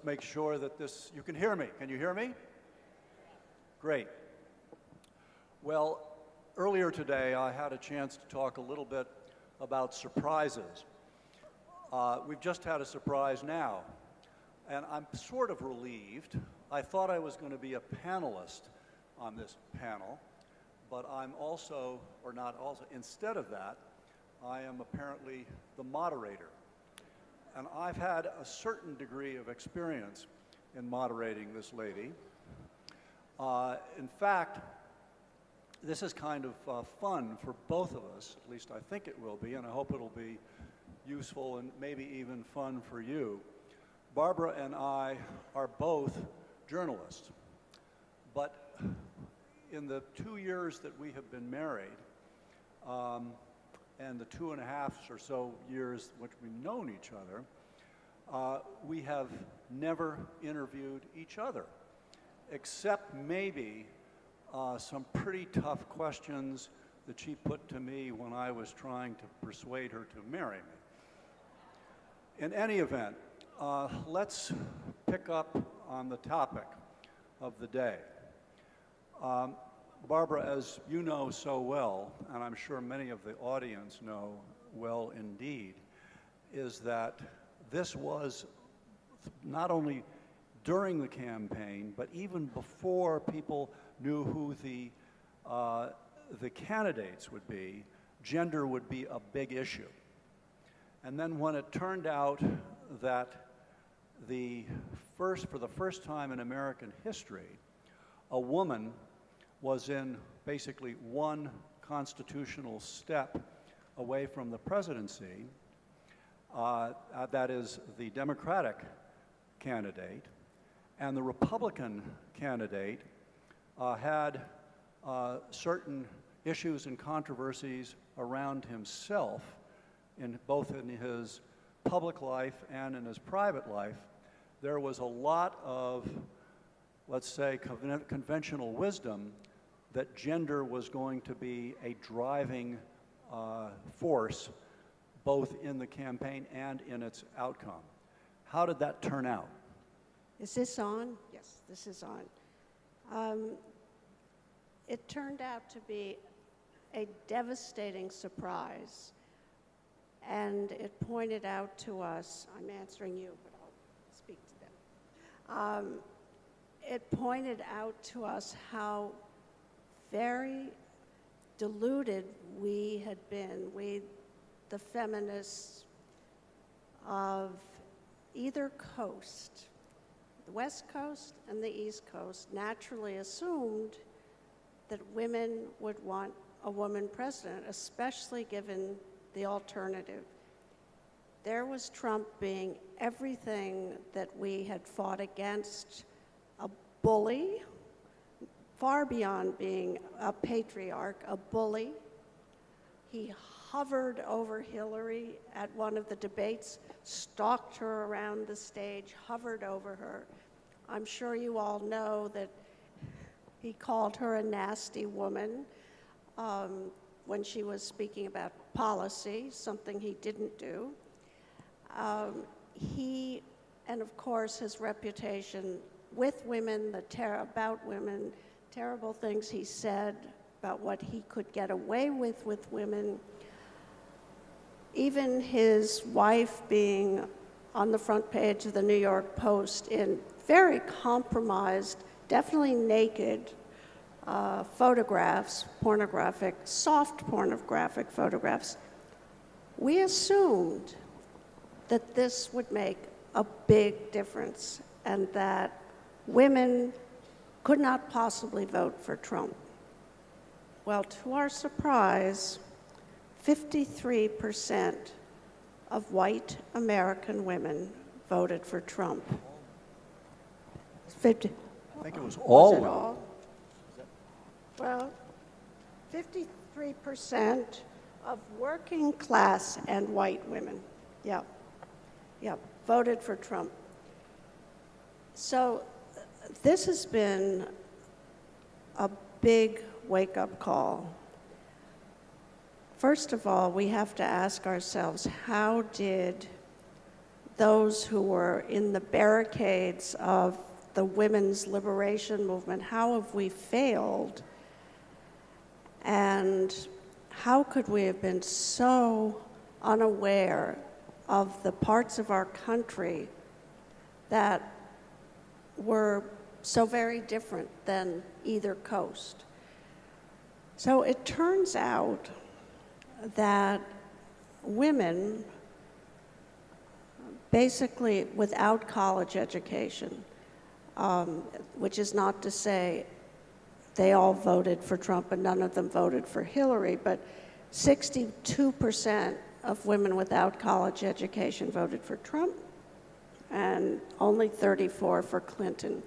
make sure that you can hear me. Can you hear me? Great. Well, earlier today I had a chance to talk a little bit about surprises. We've just had a surprise now, and I'm sort of relieved. I thought I was going to be a panelist on this panel, but I'm also, or not also, instead of that, I am apparently the moderator. And I've had a certain degree of experience in moderating this lady. In fact, this is kind of fun for both of us, at least I think it will be, and I hope it'll be useful and maybe even fun for you. Barbara and I are both journalists, but in the 2 years that we have been married, and the 2.5 or so years which we've known each other, we have never interviewed each other, except maybe some pretty tough questions that she put to me when I was trying to persuade her to marry me. In any event, let's pick up on the topic of the day. Barbara, as you know so well, and I'm sure many of the audience know well indeed, is that this was not only during the campaign, but even before people knew who the candidates would be, gender would be a big issue. And then when it turned out that for the first time in American history, a woman was in basically one constitutional step away from the presidency, that is the Democratic candidate, and the Republican candidate had certain issues and controversies around himself, both in his public life and in his private life. There was a lot of, let's say, conventional wisdom that gender was going to be a driving force both in the campaign and in its outcome. How did that turn out? Is this on? Yes, this is on. It turned out to be a devastating surprise, and it pointed out to us, I'm answering you, but I'll speak to them. It pointed out to us how very deluded we had been, the feminists of either coast, the West Coast and the East Coast, naturally assumed that women would want a woman president, especially given the alternative. There was Trump being everything that we had fought against, a bully, far beyond being a patriarch, a bully. He hovered over Hillary at one of the debates, stalked her around the stage, hovered over her. I'm sure you all know that he called her a nasty woman when she was speaking about policy, something he didn't do. And of course, his reputation with women, about women, terrible things he said about what he could get away with women. Even his wife being on the front page of the New York Post in very compromised, definitely naked photographs, soft pornographic photographs. We assumed that this would make a big difference and that women could not possibly vote for Trump. Well, to our surprise, 53% of white American women voted for Trump. 50. I think it was all. Was it all? Well, 53% of working class and white women, voted for Trump. So this has been a big wake-up call. First of all, we have to ask ourselves, how did those who were in the barricades of the women's liberation movement, how have we failed? And how could we have been so unaware of the parts of our country that were so very different than either coast? So it turns out that women, basically without college education, which is not to say they all voted for Trump and none of them voted for Hillary, but 62% of women without college education voted for Trump and only 34% for Clinton.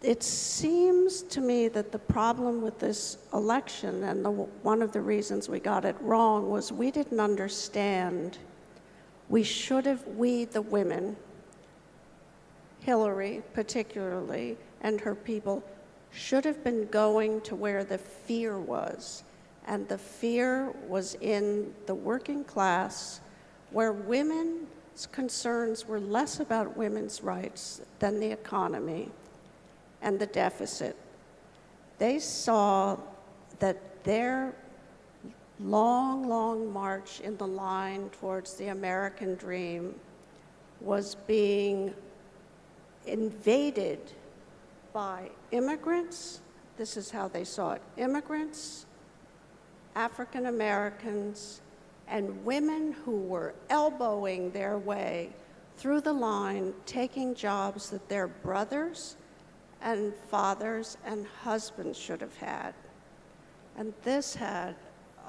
It seems to me that the problem with this election, and one of the reasons we got it wrong, was we didn't understand. We the women, Hillary particularly, and her people, should have been going to where the fear was. And the fear was in the working class, where women's concerns were less about women's rights than the economy and the deficit. They saw that their long, long march in the line towards the American dream was being invaded by immigrants. This is how they saw it: immigrants, African Americans, and women who were elbowing their way through the line, taking jobs that their brothers and fathers and husbands should have had. And this had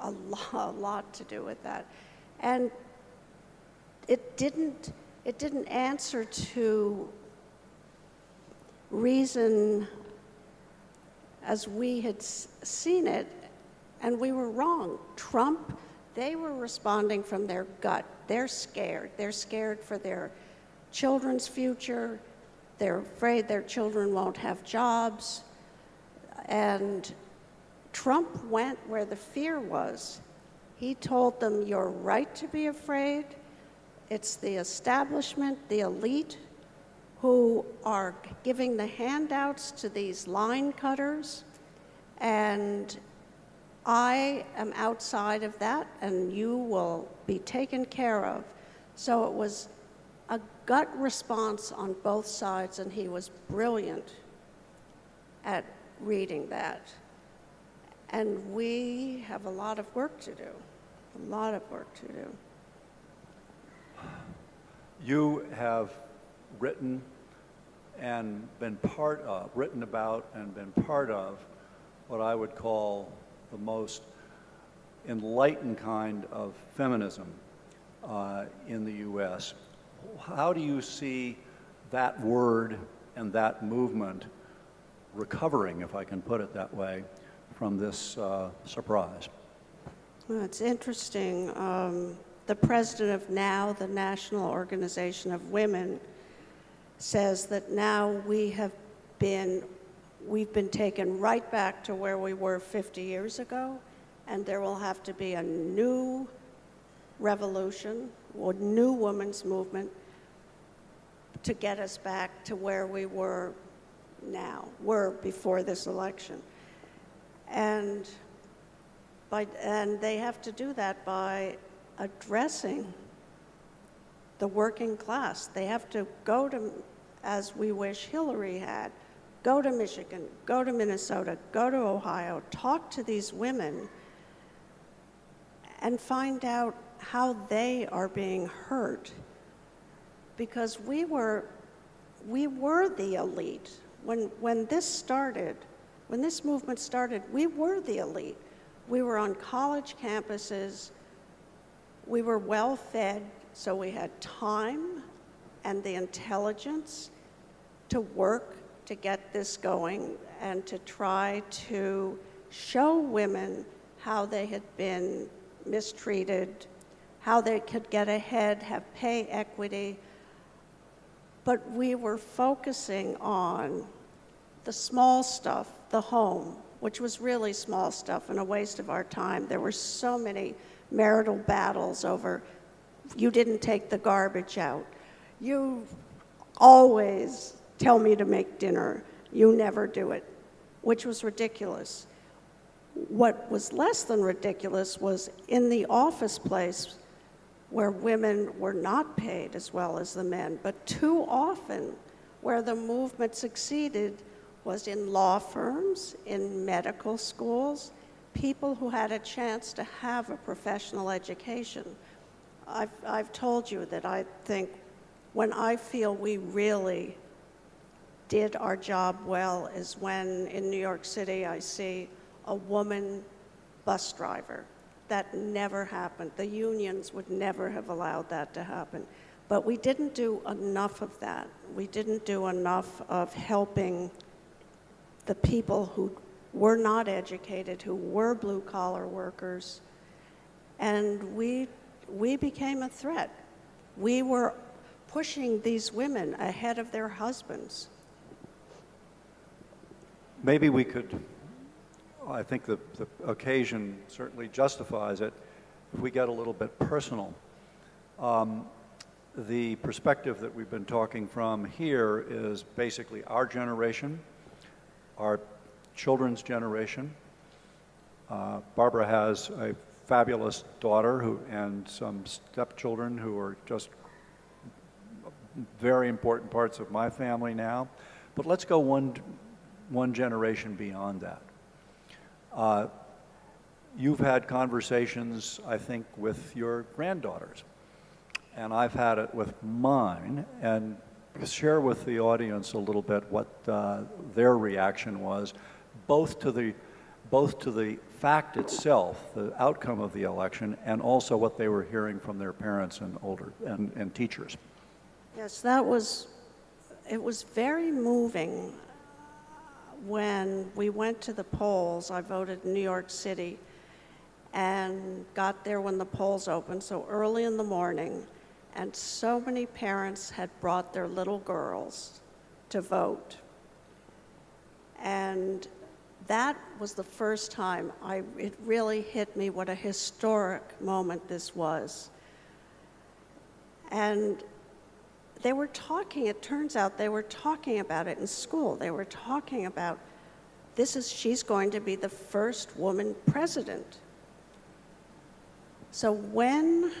a lot to do with that. And it didn't answer to reason as we had seen it, and we were wrong. Trump, they were responding from their gut. They're scared. They're scared for their children's future. They're afraid their children won't have jobs. And Trump went where the fear was. He told them, you're right to be afraid. It's the establishment, the elite, who are giving the handouts to these line cutters. And I am outside of that, and you will be taken care of. So it was a gut response on both sides, and he was brilliant at reading that. And we have a lot of work to do, a lot of work to do. You have written and been part of, written about and been part of what I would call the most enlightened kind of feminism in the U.S. How do you see that word and that movement recovering, if I can put it that way, from this surprise? Well, it's interesting. The president of NOW, the National Organization of Women, says that now we've been taken right back to where we were 50 years ago, and there will have to be a new revolution or new women's movement to get us back to where we were before this election. And they have to do that by addressing the working class. They have to go to, as we wish Hillary had, go to Michigan, go to Minnesota, go to Ohio, talk to these women, and find out how they are being hurt. Because we were the elite. When this movement started, we were the elite. We were on college campuses. We were well fed, so we had time and the intelligence to work to get this going and to try to show women how they had been mistreated, how they could get ahead, have pay equity. But we were focusing on the small stuff, the home, which was really small stuff and a waste of our time. There were so many marital battles over you didn't take the garbage out. You always tell me to make dinner. You never do it, which was ridiculous. What was less than ridiculous was in the office place where women were not paid as well as the men, but too often where the movement succeeded was in law firms, in medical schools, people who had a chance to have a professional education. I've told you that I think when I feel we really did our job well is when in New York City I see a woman bus driver. That never happened. The unions would never have allowed that to happen. But we didn't do enough of that. We didn't do enough of helping the people who were not educated, who were blue-collar workers, and we became a threat. We were pushing these women ahead of their husbands. Maybe we could, I think the occasion certainly justifies it, if we get a little bit personal. The perspective that we've been talking from here is basically our generation, our children's generation. Barbara has a fabulous daughter and some stepchildren who are just very important parts of my family now. But let's go one generation beyond that. You've had conversations, I think, with your granddaughters, and I've had it with mine, and share with the audience a little bit what their reaction was, both to the fact itself, the outcome of the election, and also what they were hearing from their parents and teachers. Yes, it was very moving when we went to the polls. I voted in New York City and got there when the polls opened, so early in the morning, and so many parents had brought their little girls to vote. And that was the first time it really hit me what a historic moment this was. And they were talking, it turns out they were talking about it in school. They were talking about, she's going to be the first woman president. So when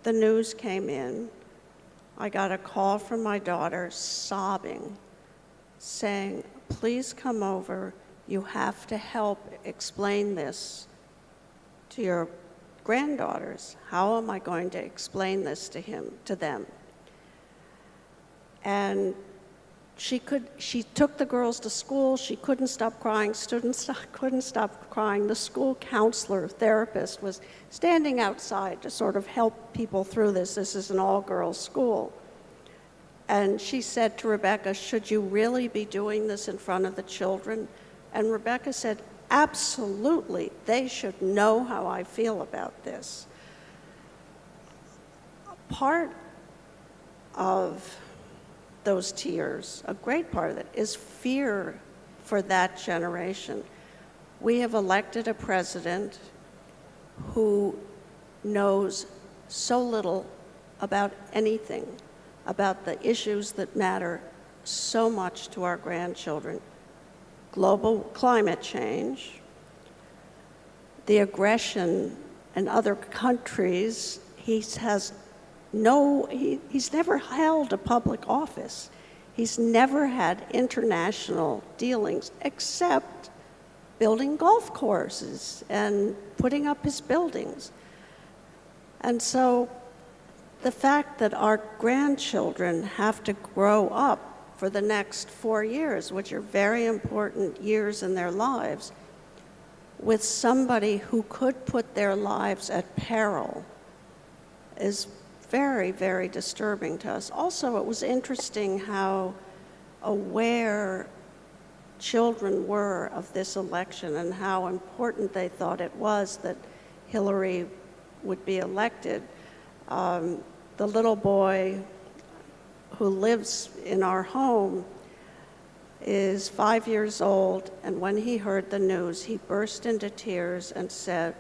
the news came in, I got a call from my daughter sobbing, saying, please come over. You have to help explain this to your granddaughters. How am I going to explain this to them? And she took the girls to school. She couldn't stop crying. Students couldn't stop crying. The school counselor, therapist was standing outside to sort of help people through this. This is an all-girls school. And she said to Rebecca, should you really be doing this in front of the children? And Rebecca said, absolutely. They should know how I feel about this. Part of those tears, a great part of it, is fear for that generation. We have elected a president who knows so little about anything, about the issues that matter so much to our grandchildren. Global climate change, the aggression in other countries. He's never held a public office. He's never had international dealings except building golf courses and putting up his buildings. And so the fact that our grandchildren have to grow up for the next 4 years, which are very important years in their lives, with somebody who could put their lives at peril is very, very disturbing to us. Also, it was interesting how aware children were of this election and how important they thought it was that Hillary would be elected. The little boy who lives in our home is 5 years old, and when he heard the news, he burst into tears and said,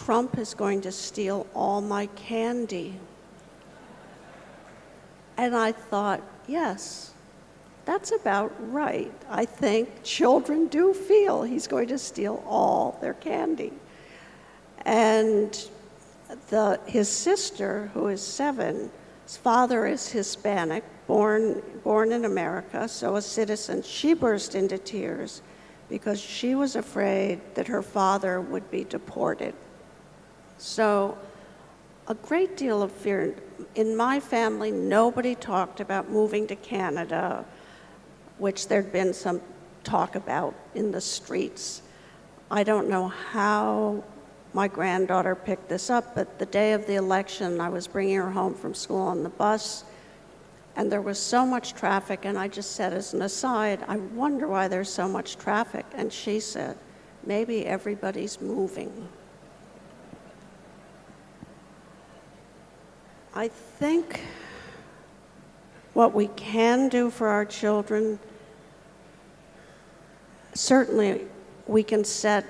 Trump is going to steal all my candy. And I thought, yes, that's about right. I think children do feel he's going to steal all their candy. And his sister, who is 7, his father is Hispanic, born in America, so a citizen. She burst into tears because she was afraid that her father would be deported. So a great deal of fear. In my family, nobody talked about moving to Canada, which there'd been some talk about in the streets. I don't know how my granddaughter picked this up, but the day of the election, I was bringing her home from school on the bus, and there was so much traffic, and I just said as an aside, I wonder why there's so much traffic. And she said, maybe everybody's moving. I think what we can do for our children, certainly we can set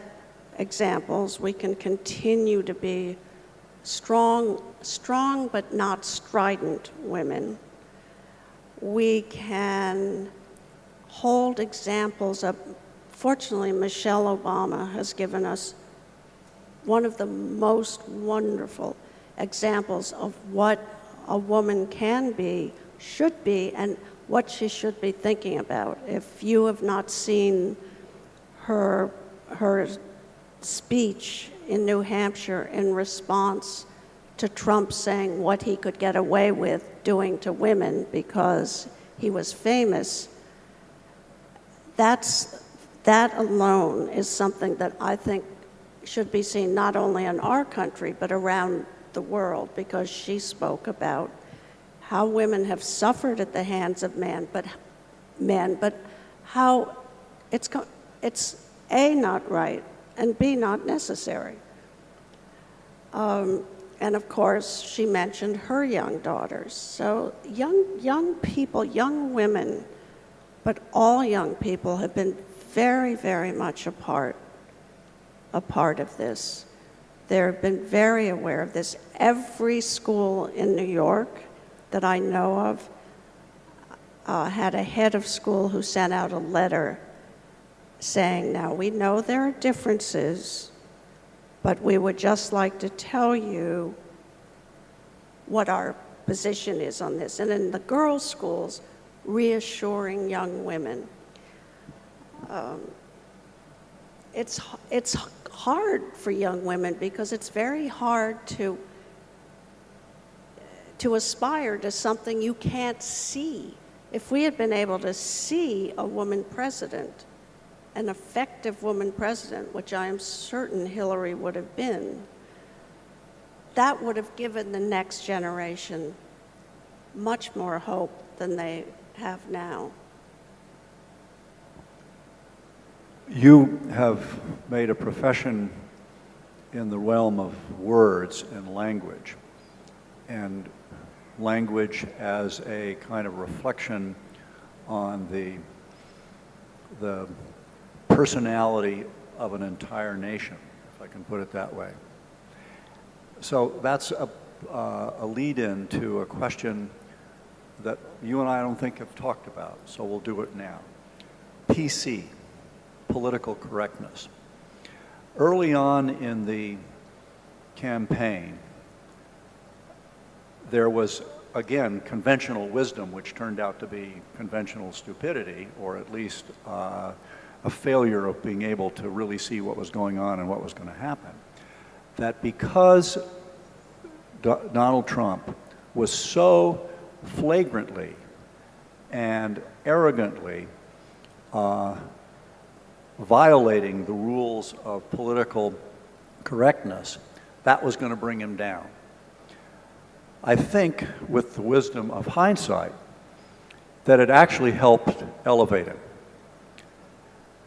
examples. We can continue to be strong but not strident women. We can hold examples up. Fortunately, Michelle Obama has given us one of the most wonderful examples of what a woman can be, should be, and what she should be thinking about. If you have not seen her speech in New Hampshire in response to Trump saying what he could get away with doing to women because he was famous, that alone is something that I think should be seen not only in our country but around the world, because she spoke about how women have suffered at the hands of men, but how it's A, not right, and B, not necessary. And of course, she mentioned her young daughters. So young people, young women, but all young people have been very, very much a part of this. They've been very aware of this. Every school in New York that I know of had a head of school who sent out a letter saying, now we know there are differences, but we would just like to tell you what our position is on this. And in the girls' schools, reassuring young women. It's hard for young women because it's very hard to aspire to something you can't see. If we had been able to see a woman president, an effective woman president, which I am certain Hillary would have been, that would have given the next generation much more hope than they have now. You have made a profession in the realm of words and language as a kind of reflection on the personality of an entire nation, if I can put it that way. So that's a lead-in to a question that you and I don't think have talked about, so we'll do it now. PC, political correctness. Early on in the campaign, there was, again, conventional wisdom, which turned out to be conventional stupidity, or at least a failure of being able to really see what was going on and what was going to happen. That because Donald Trump was so flagrantly and arrogantly violating the rules of political correctness, that was going to bring him down. I think, with the wisdom of hindsight, that it actually helped elevate him.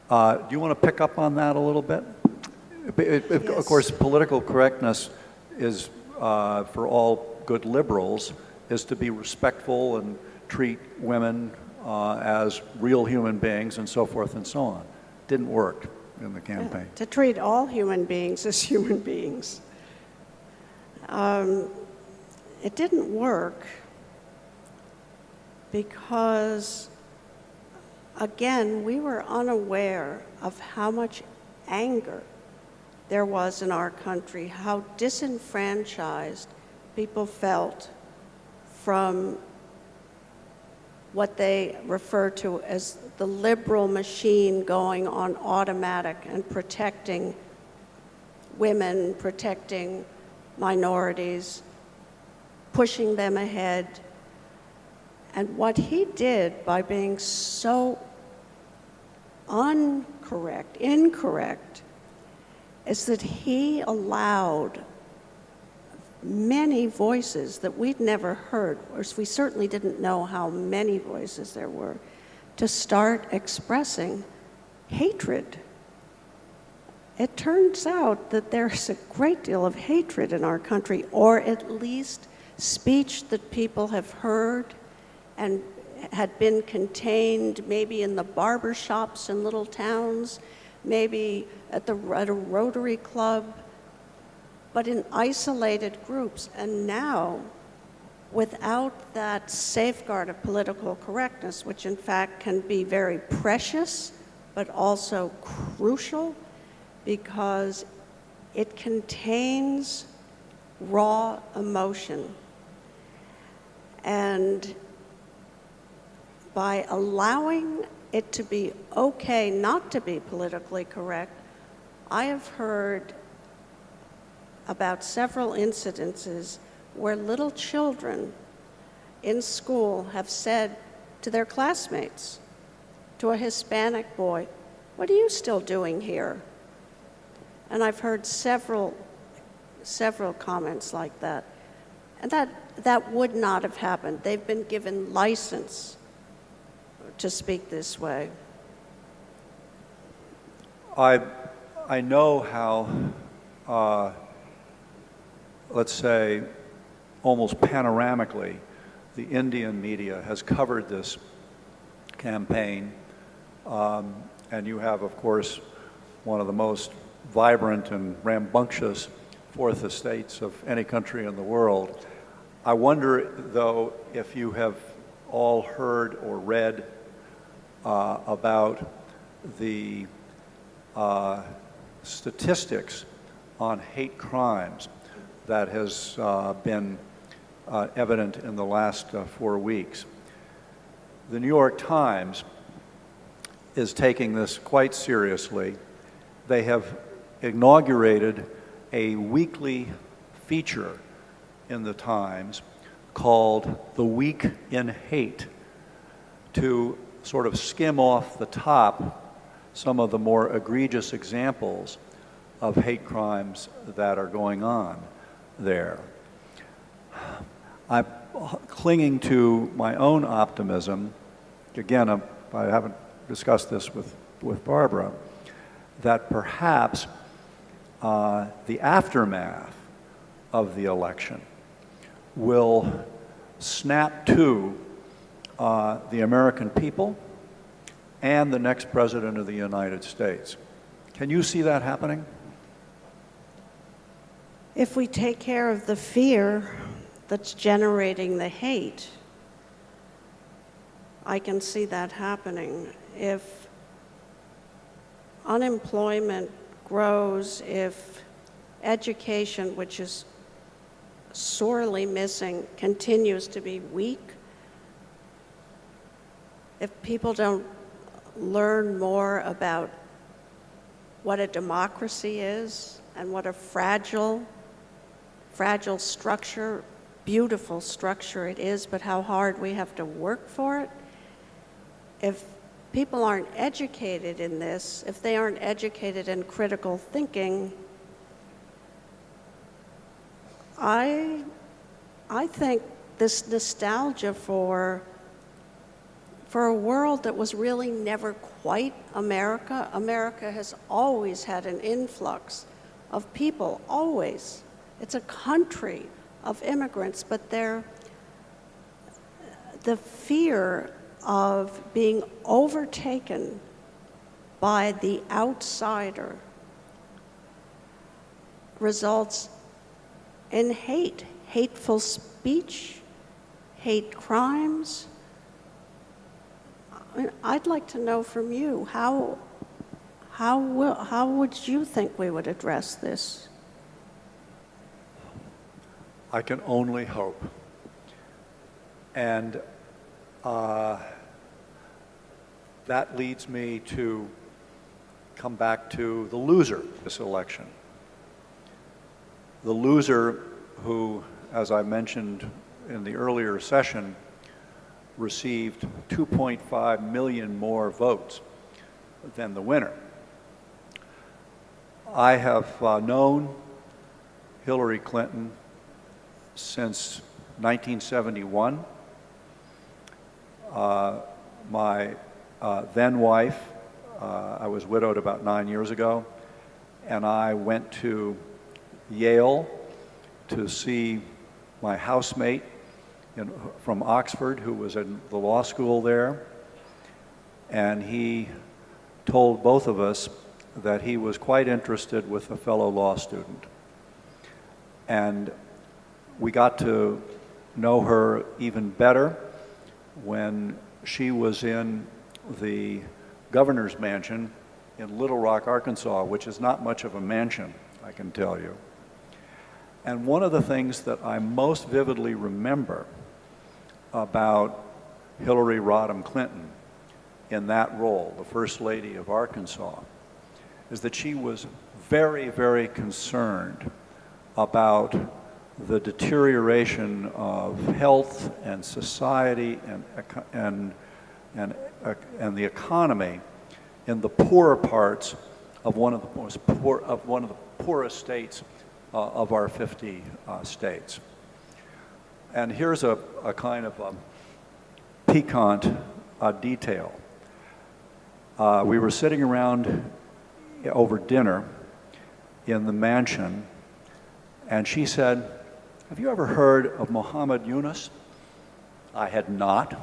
Do you want to pick up on that a little bit? Yes. Of course, political correctness is, for all good liberals, is to be respectful and treat women as real human beings and so forth and so on. Didn't work in the campaign. To treat all human beings as human beings. um, it didn't work because, again, we were unaware of how much anger there was in our country, how disenfranchised people felt from what they refer to as the liberal machine going on automatic and protecting women, protecting minorities, pushing them ahead. And what he did by being so incorrect, is that he allowed many voices that we'd never heard, or we certainly didn't know how many voices there were, to start expressing hatred. It turns out that there's a great deal of hatred in our country, or at least speech that people have heard and had been contained maybe in the barber shops in little towns, maybe at a Rotary Club, but in isolated groups. And now, without that safeguard of political correctness, which in fact can be very precious, but also crucial, because it contains raw emotion. And by allowing it to be okay not to be politically correct, I have heard about several incidences where little children in school have said to their classmates, to a Hispanic boy, "What are you still doing here?" And I've heard several comments like that. And that would not have happened. They've been given license to speak this way. I know how, let's say, almost panoramically, the Indian media has covered this campaign. And you have, of course, one of the most vibrant and rambunctious fourth estates of any country in the world. I wonder, though, if you have all heard or read about the statistics on hate crimes that has been evident in the last 4 weeks. The New York Times is taking this quite seriously. They have inaugurated a weekly feature in the Times called The Week in Hate, to sort of skim off the top some of the more egregious examples of hate crimes that are going on there. I'm clinging to my own optimism. Again, I haven't discussed this with Barbara, that perhaps the aftermath of the election will snap to the American people and the next president of the United States. Can you see that happening? If we take care of the fear that's generating the hate, I can see that happening. If unemployment grows, if education, which is sorely missing, continues to be weak, if people don't learn more about what a democracy is and what a fragile structure, beautiful structure it is, but how hard we have to work for it. If people aren't educated in this, if they aren't educated in critical thinking, I think this nostalgia for a world that was really never quite America. America has always had an influx of people, always. It's a country of immigrants, but the fear of being overtaken by the outsider results in hate, hateful speech, hate crimes. I'd like to know from you, how would you think we would address this? I can only hope. And that leads me to come back to the loser of this election. The loser who, as I mentioned in the earlier session, received 2.5 million more votes than the winner. I have known Hillary Clinton since 1971. My then wife, I was widowed about 9 years ago, and I went to Yale to see my housemate from Oxford, who was in the law school there, and he told both of us that he was quite interested with a fellow law student. And we got to know her even better when she was in the governor's mansion in Little Rock, Arkansas, which is not much of a mansion, I can tell you. And one of the things that I most vividly remember about Hillary Rodham Clinton in that role, the First Lady of Arkansas, is that she was very, very concerned about the deterioration of health and society and the economy in the poorer parts of one of the poorest states of our 50 states. And here's a kind of a piquant detail. We were sitting around over dinner in the mansion, and she said, "Have you ever heard of Muhammad Yunus?" I had not.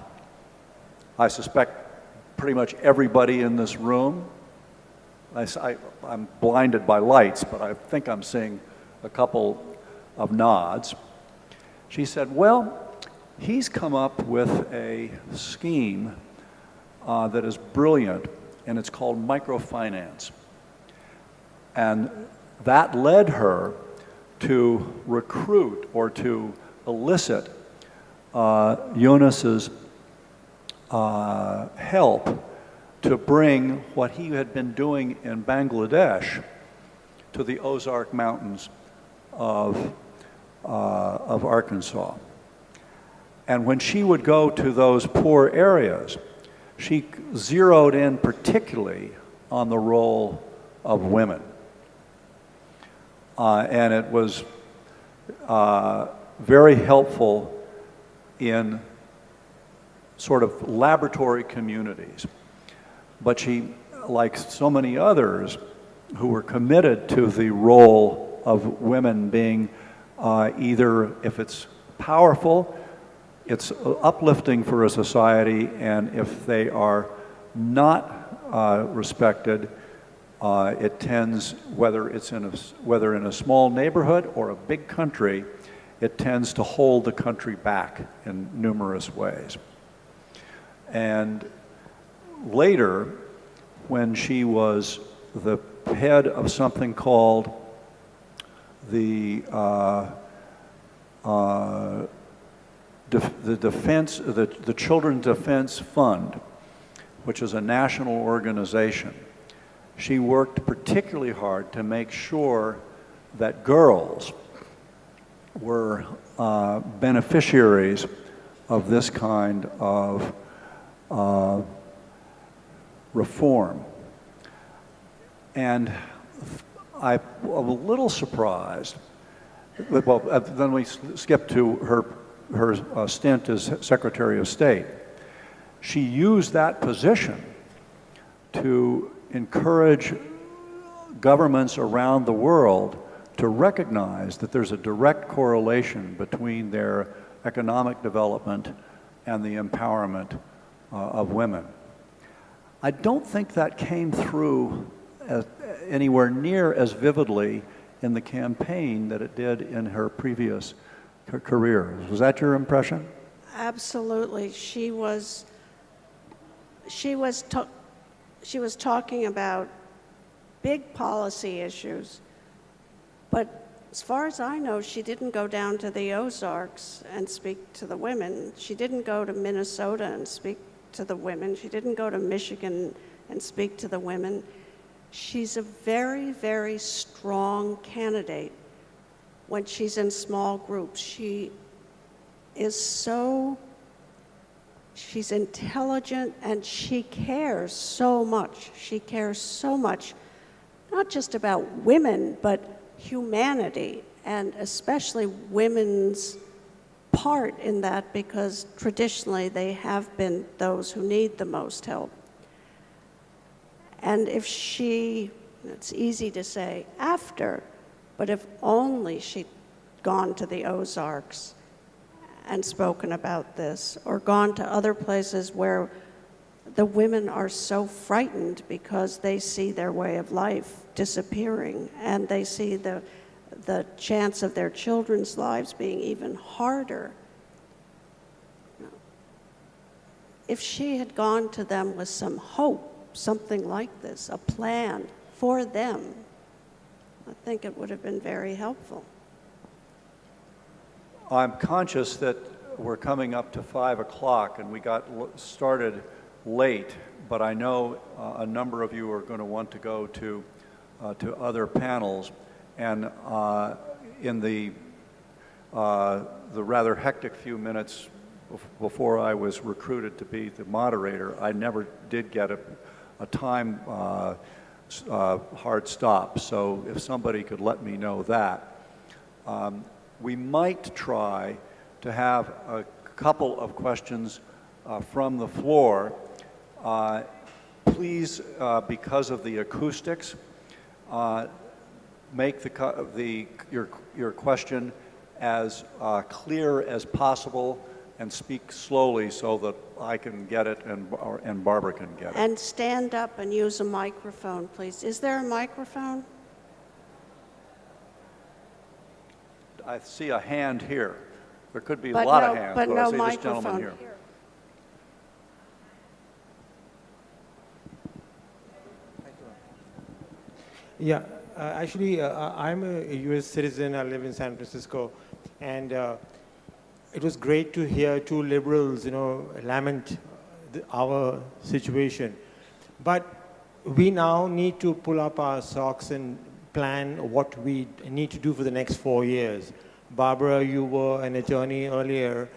I suspect pretty much everybody in this room. I'm blinded by lights, but I think I'm seeing a couple of nods. She said, "Well, he's come up with a scheme that is brilliant, and it's called microfinance." And that led her to recruit or to elicit Yunus's help to bring what he had been doing in Bangladesh to the Ozark Mountains of Arkansas. And when she would go to those poor areas, she zeroed in particularly on the role of women. And it was very helpful in sort of laboratory communities. But she, like so many others who were committed to the role of women being either, if it's powerful, it's uplifting for a society, and if they are not respected, it tends, whether in a small neighborhood or a big country, it tends to hold the country back in numerous ways. And later, when she was the head of something called the Children's Defense Fund, which is a national organization, she worked particularly hard to make sure that girls were beneficiaries of this kind of reform. And I'm a little surprised, well, then we skip to her stint as Secretary of State. She used that position to encourage governments around the world to recognize that there's a direct correlation between their economic development and the empowerment of women. I don't think that came through anywhere near as vividly in the campaign that it did in her previous career. Was that your impression? Absolutely. She was talking about big policy issues, but as far as I know, she didn't go down to the Ozarks and speak to the women. She didn't go to Minnesota and speak to the women. She didn't go to Michigan and speak to the women. She's a very, very strong candidate when she's in small groups. She's intelligent and she cares so much. She cares so much, not just about women, but humanity, and especially women's part in that, because traditionally they have been those who need the most help. And if it's easy to say after, but if only she'd gone to the Ozarks and spoken about this, or gone to other places where the women are so frightened because they see their way of life disappearing, and they see the chance of their children's lives being even harder. If she had gone to them with some hope, something like this, a plan for them, I think it would have been very helpful. I'm conscious that we're coming up to 5 o'clock and we got started late, but I know a number of you are going to want to go to other panels, and in the rather hectic few minutes before I was recruited to be the moderator, I never did get a time hard stop. So if somebody could let me know that. We might try to have a couple of questions from the floor. Please, because of the acoustics, make your question as clear as possible and speak slowly so that I can get it and Barbara can get it. And stand up and use a microphone, please. Is there a microphone? I see a hand here. There could be But a lot no- of hands, but but no I see this microphone gentleman here. here. Yeah, actually, I'm a U.S. citizen. I live in San Francisco, and it was great to hear two liberals, lament our situation. But we now need to pull up our socks and plan what we need to do for the next 4 years. Barbara, you were an attorney earlier,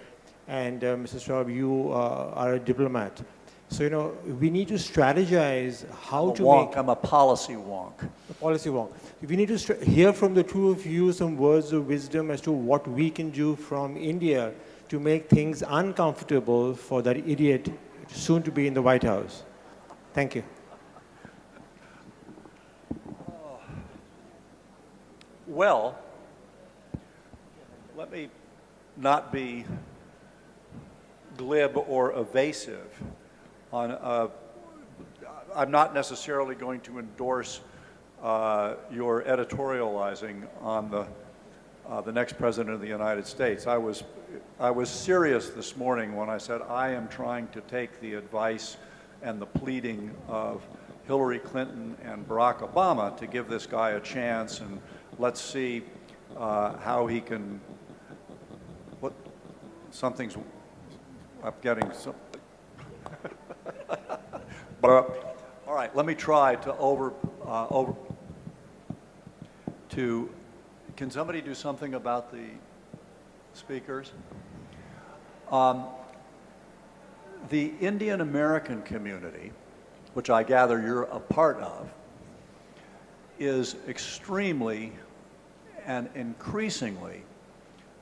and Mr. Strobe, you are a diplomat. So, we need to strategize how to make... I'm a policy wonk. A policy wonk. We need to hear from the two of you some words of wisdom as to what we can do from India to make things uncomfortable for that idiot soon to be in the White House. Thank you. Well, let me not be glib or evasive. I'm not necessarily going to endorse your editorializing on the next president of the United States. I was serious this morning when I said I am trying to take the advice and the pleading of Hillary Clinton and Barack Obama to give this guy a chance, and let's see how he can. I'm getting some. All right, let me try to can somebody do something about the speakers? The Indian American community, which I gather you're a part of, is extremely and increasingly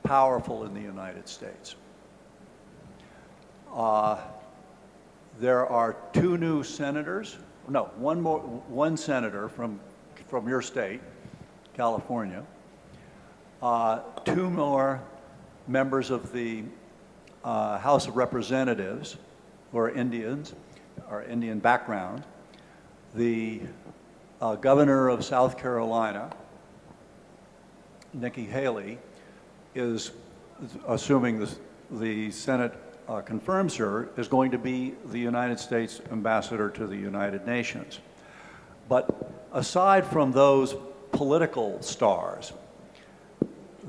powerful in the United States. There are two new senators, one senator from your state, California, two more members of the House of Representatives who are Indians, or Indian background, the governor of South Carolina, Nikki Haley is, assuming the Senate confirms her, is going to be the United States ambassador to the United Nations. But aside from those political stars,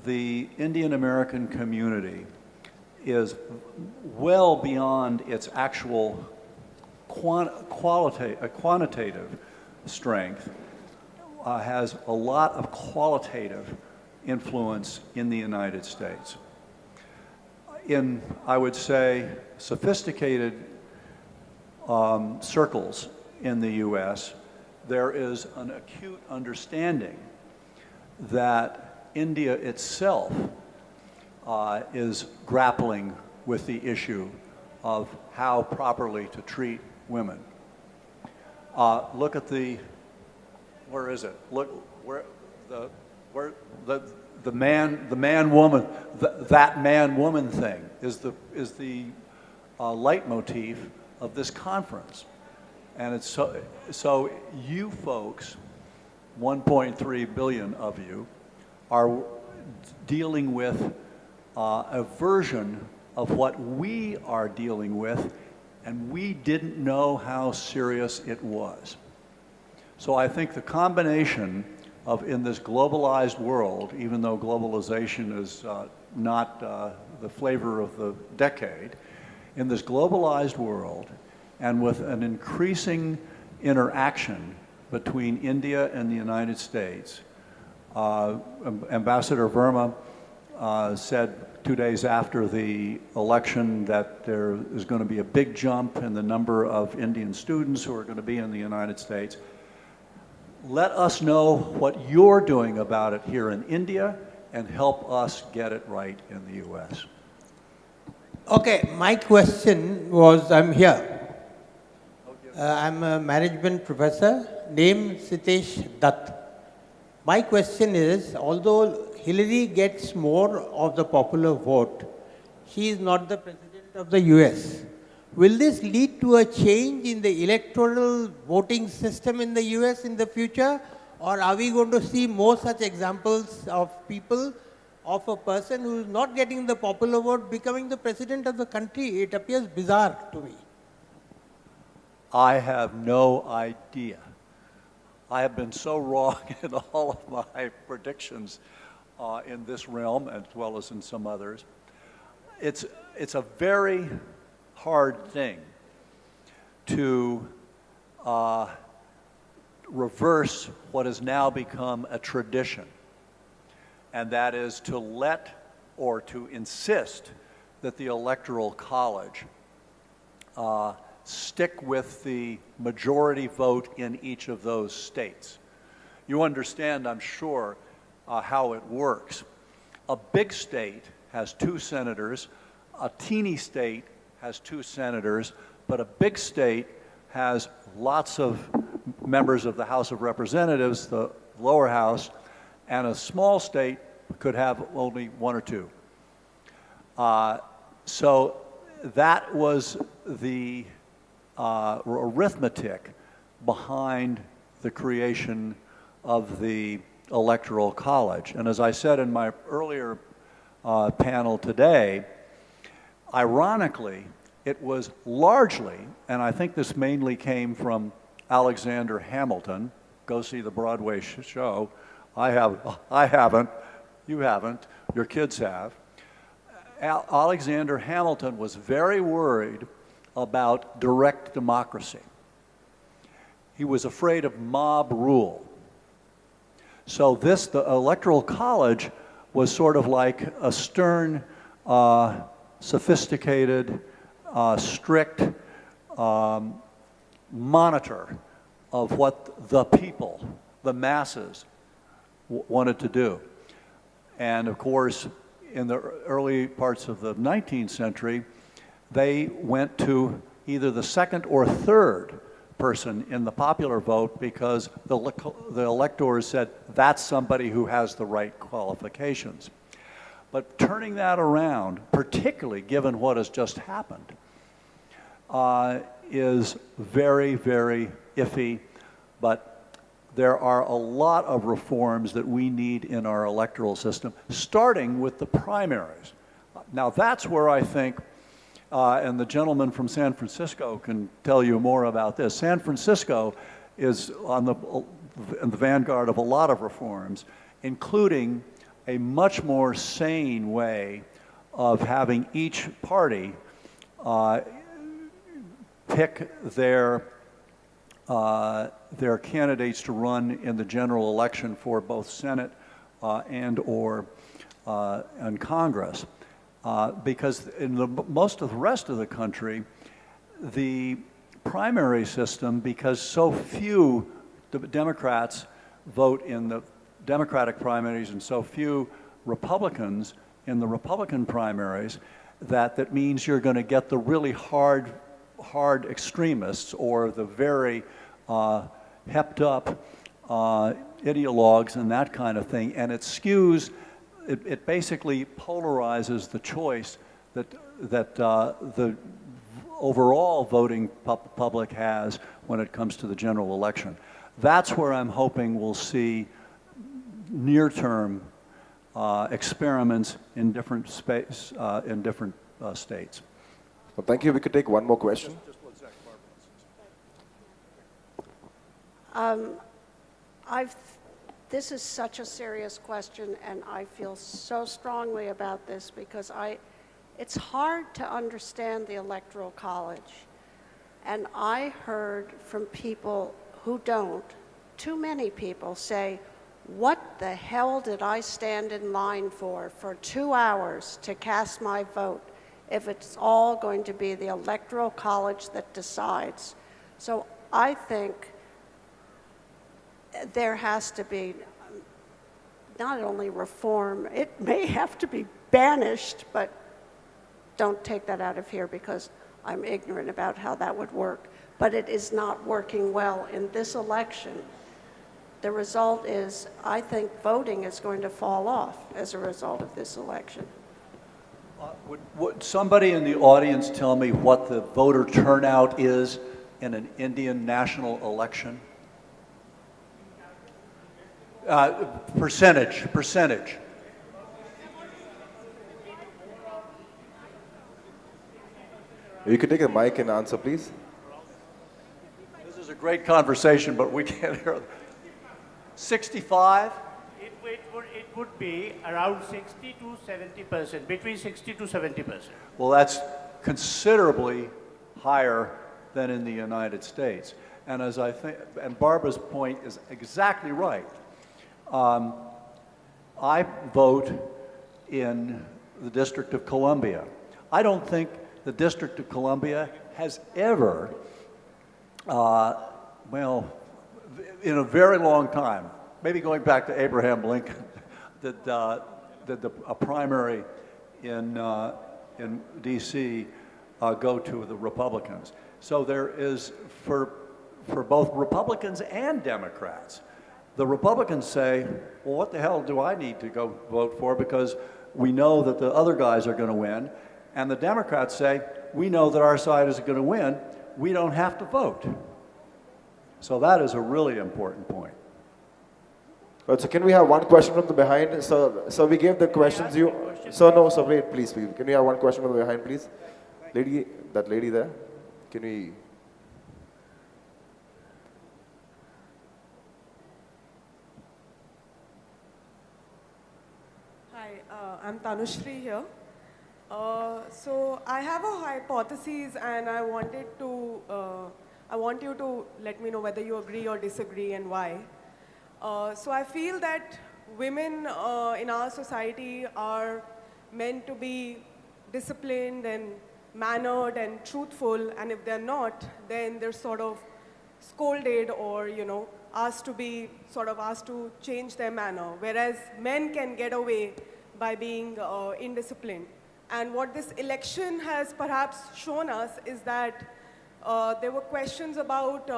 the Indian American community is well beyond its actual quantitative strength, has a lot of qualitative influence in the United States. In, I would say, sophisticated circles in the U.S., there is an acute understanding that India itself is grappling with the issue of how properly to treat women. Look at the, where is it? Look where the man woman thing is the leitmotif of this conference, and it's so you folks, 1.3 billion of you, are dealing with a version of what we are dealing with, and we didn't know how serious it was. So I think the combination of, in this globalized world, even though globalization is not the flavor of the decade, in this globalized world, and with an increasing interaction between India and the United States, Ambassador Verma said 2 days after the election that there is going to be a big jump in the number of Indian students who are going to be in the United States. Let us know what you're doing about it here in India and help us get it right in the U.S. Okay, my question was, I'm here. I'm a management professor named Sitesh Dutt. My question is, although Hillary gets more of the popular vote, she is not the president of the US. Will this lead to a change in the electoral voting system in the US in the future? Or are we going to see more such examples of people, of a person who is not getting the popular vote becoming the president of the country? It appears bizarre to me. I have no idea. I have been so wrong in all of my predictions in this realm, as well as in some others. It's a very hard thing to reverse what has now become a tradition, and that is to let or to insist that the Electoral College stick with the majority vote in each of those states. You understand, I'm sure, how it works. A big state has 2 senators, a teeny state has 2 senators, but a big state has lots of members of the House of Representatives, the lower house, and a small state could have only 1 or 2. So that was the arithmetic behind the creation of the Electoral College. And as I said in my earlier panel today, ironically, it was largely, and I think this mainly came from Alexander Hamilton. Go see the Broadway show. I haven't, you haven't, your kids have. Alexander Hamilton was very worried about direct democracy. He was afraid of mob rule. So the Electoral College was sort of like a stern, sophisticated, strict monitor of what the people, the masses, wanted to do. And of course, in the early parts of the 19th century, they went to either the second or third person in the popular vote because the electors said, that's somebody who has the right qualifications. But turning that around, particularly given what has just happened, is very, very iffy. But there are a lot of reforms that we need in our electoral system, starting with the primaries. Now, that's where I think, and the gentleman from San Francisco can tell you more about this. San Francisco is in the vanguard of a lot of reforms, including a much more sane way of having each party pick their candidates to run in the general election for both Senate and Congress. Because in most of the rest of the country, the primary system, because so few Democrats vote in the Democratic primaries and so few Republicans in the Republican primaries, that means you're going to get the really hard extremists or the very hepped up ideologues and that kind of thing, and it skews. It basically polarizes the choice that the overall voting public has when it comes to the general election. That's where I'm hoping we'll see near-term experiments in different states. Well, thank you. We could take one more question. This is such a serious question, and I feel so strongly about this because it's hard to understand the Electoral College. And I heard from people who don't, too many people say, what the hell did I stand in line for 2 hours to cast my vote if it's all going to be the Electoral College that decides? So I think there has to be not only reform, it may have to be banished, but don't take that out of here because I'm ignorant about how that would work. But it is not working well in this election. The result is, I think voting is going to fall off as a result of this election. Would somebody in the audience tell me what the voter turnout is in an Indian national election? Percentage. You could take a mic and answer, please. This is a great conversation, but we can't hear. 65? It would be around 60 to 70%, between 60 to 70%. Well, that's considerably higher than in the United States. And as I think, and Barbara's point is exactly right. I vote in the District of Columbia. I don't think the District of Columbia has ever, well, in a very long time, maybe going back to Abraham Lincoln, did a primary in D.C. Go to the Republicans. So there is, for both Republicans and Democrats, the Republicans say, well, what the hell do I need to go vote for because we know that the other guys are going to win. And the Democrats say, we know that our side is going to win. We don't have to vote. So that is a really important point. Well, so can we have one question from the behind? So we gave the questions you. So wait, please. Can we have one question from the behind, please? That lady there. Can we? Hi, I'm Tanushri here. So I have a hypothesis, and I want you to let me know whether you agree or disagree and why. So I feel that women in our society are meant to be disciplined and mannered and truthful, and if they're not, then they're sort of scolded or, asked to change their manner, whereas men can get away by being indisciplined. And what this election has perhaps shown us is that there were questions about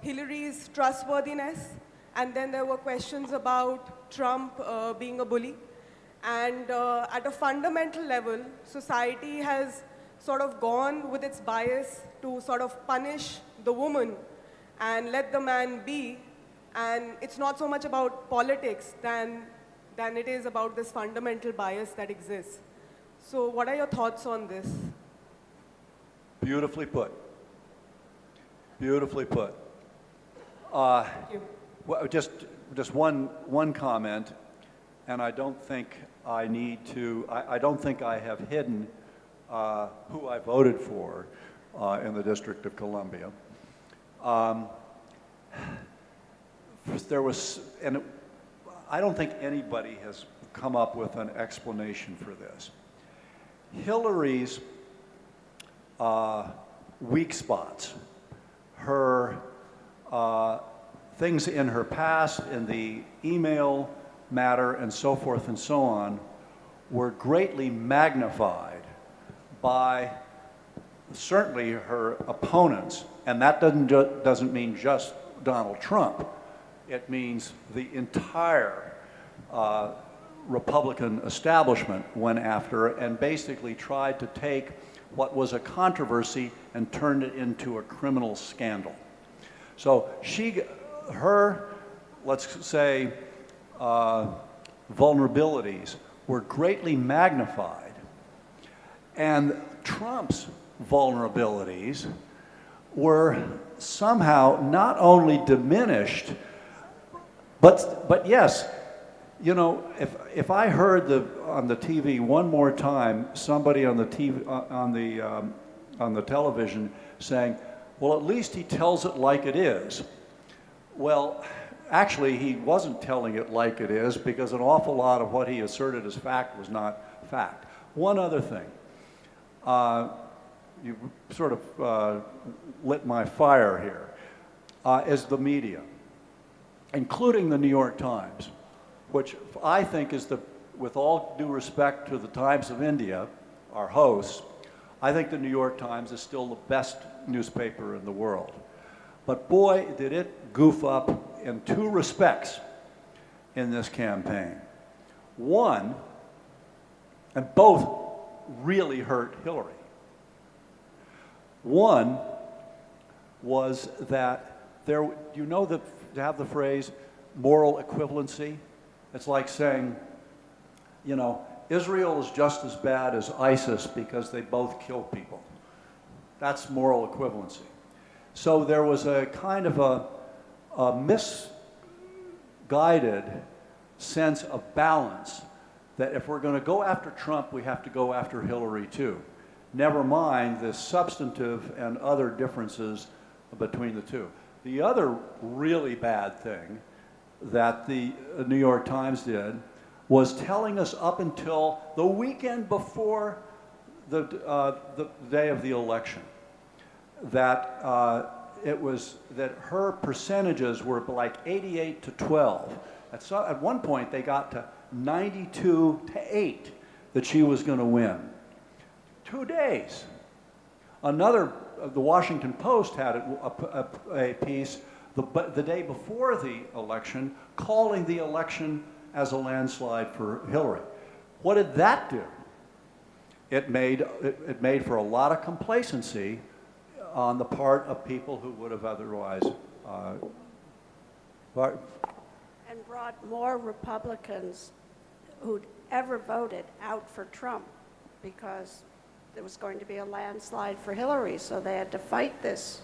Hillary's trustworthiness, and then there were questions about Trump being a bully. And at a fundamental level, society has sort of gone with its bias to sort of punish the woman and let the man be. And it's not so much about politics than it is about this fundamental bias that exists. So what are your thoughts on this? Beautifully put. Beautifully put. Thank you. Well, just one comment, and I don't think I need to, I don't think I have hidden who I voted for in the District of Columbia. There was, and I don't think anybody has come up with an explanation for this. Hillary's weak spots, her things in her past, in the email matter, and so forth and so on, were greatly magnified by certainly her opponents, and that doesn't mean just Donald Trump. It means the entire Republican establishment went after her and basically tried to take what was a controversy and turned it into a criminal scandal. So her, let's say, vulnerabilities were greatly magnified, and Trump's vulnerabilities were somehow not only diminished, but yes, you know, if I heard on the TV one more time somebody on the TV on the television saying, "Well, at least he tells it like it is," well, actually, he wasn't telling it like it is, because an awful lot of what he asserted as fact was not fact. One other thing. You sort of lit my fire here, is the media, including the New York Times, which I think is with all due respect to the Times of India, our hosts, I think the New York Times is still the best newspaper in the world. But boy, did it goof up in two respects in this campaign. One, and both really hurt Hillary. One was that you know to have the phrase moral equivalency? It's like saying, you know, Israel is just as bad as ISIS because they both kill people. That's moral equivalency. So there was a kind of a misguided sense of balance that if we're going to go after Trump, we have to go after Hillary too. Never mind the substantive and other differences between the two. The other really bad thing that the New York Times did was telling us up until the weekend before the day of the election that it was that her percentages were like 88 to 12. At one point, they got to 92 to 8 that she was going to win. 2 days. The Washington Post had a piece the day before the election calling the election as a landslide for Hillary. What did that do? It made for a lot of complacency on the part of people who would have otherwise And brought more Republicans who'd ever voted out for Trump, because there was going to be a landslide for Hillary, so they had to fight this.